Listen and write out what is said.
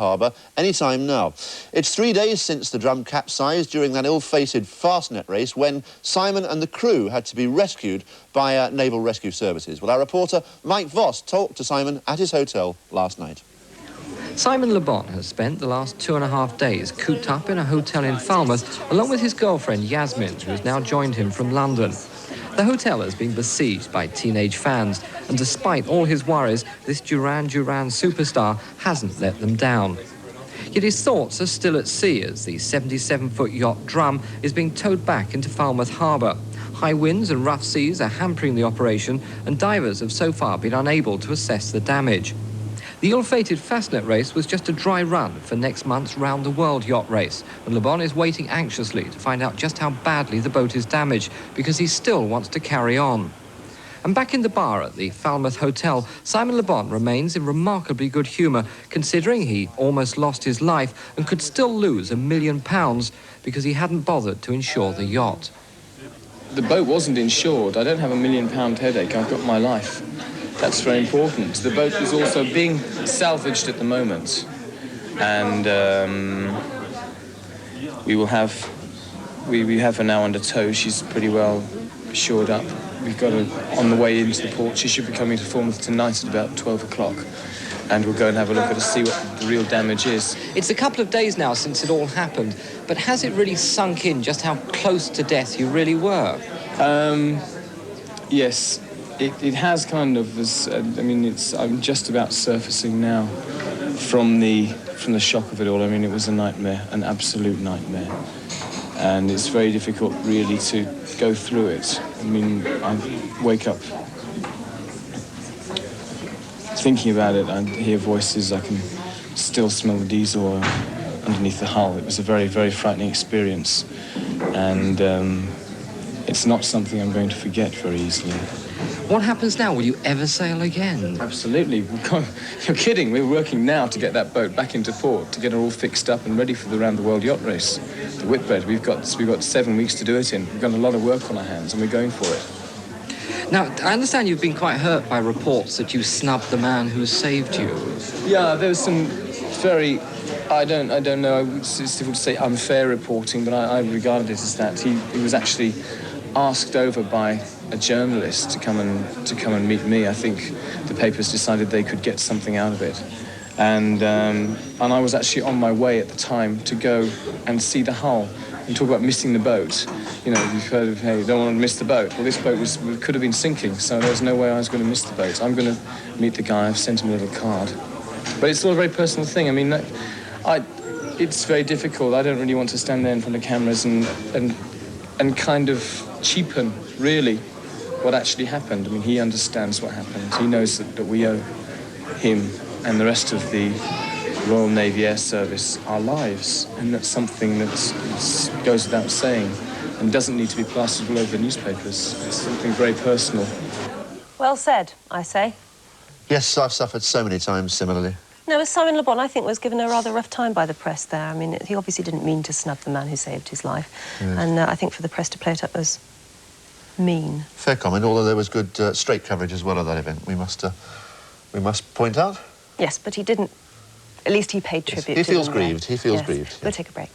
harbour any time now. It's 3 days since the drum capsized during that ill-fated fastnet race when Simon and the crew had to be rescued by Naval Rescue Services. Well, our reporter Mike Voss talked to Simon at his hotel last night. Simon Le Bon has spent the last 2.5 days cooped up in a hotel in Falmouth, along with his girlfriend Yasmin, who has now joined him from London. The hotel has been besieged by teenage fans, and despite all his worries, this Duran superstar hasn't let them down. Yet his thoughts are still at sea as the 77-foot yacht Drum is being towed back into Falmouth Harbour. High winds and rough seas are hampering the operation, and divers have so far been unable to assess the damage. The ill-fated Fastnet race was just a dry run for next month's round-the-world yacht race, and Le Bon is waiting anxiously to find out just how badly the boat is damaged, because he still wants to carry on. And back in the bar at the Falmouth Hotel, Simon Le Bon remains in remarkably good humour, considering he almost lost his life and could still lose £1 million because he hadn't bothered to insure the yacht. The boat wasn't insured. I don't have £1 million headache. I've got my life. That's very important. The boat is also being salvaged at the moment, and we have her now under tow. She's pretty well shored up. We've got her on the way into the port. She should be coming to Falmouth tonight at about 12 o'clock, and we'll go and have a look at her to see what the real damage is. It's a couple of days now since it all happened, but has it really sunk in just how close to death you really were? Yes. It has kind of, I'm just about surfacing now from the shock of it all. I mean, it was a nightmare, an absolute nightmare. And it's very difficult, really, to go through it. I mean, I wake up thinking about it. I hear voices. I can still smell the diesel oil underneath the hull. It was a very, very frightening experience. And it's not something I'm going to forget very easily. What happens now? Will you ever sail again? Absolutely. You're kidding. We're working now to get that boat back into port, to get her all fixed up and ready for the round-the-world yacht race, the Whitbread. We've got 7 weeks to do it in. We've got a lot of work on our hands, and we're going for it. Now, I understand you've been quite hurt by reports that you snubbed the man who saved you. Yeah, there was some very, I don't know, it's difficult to say unfair reporting, but I regarded it as that. He was actually asked over by a journalist to come and meet me. I think the papers decided they could get something out of it, and I was actually on my way at the time to go and see the hull and talk about missing the boat. You know, you've heard of, hey, you don't want to miss the boat. Well, this boat could have been sinking, so there was no way I was going to miss the boat. I'm going to meet the guy. I've sent him a little card, but it's all a very personal thing. I mean, it's very difficult. I don't really want to stand there in front of cameras and kind of cheapen, really, what actually happened. I mean, he understands what happened. He knows that we owe him and the rest of the Royal Navy Air Service our lives, and that's something that goes without saying and doesn't need to be plastered all over the newspapers. It's something very personal. Well said, I say. Yes, I've suffered so many times similarly. No, Simon Le Bon, I think, was given a rather rough time by the press there. I mean, he obviously didn't mean to snub the man who saved his life. Yes. And I think for the press to play it up as mean. Fair comment, although there was good straight coverage as well of that event, we must point out. Yes, but he didn't. At least he paid tribute to He feels them, grieved. He feels grieved. We'll take a break.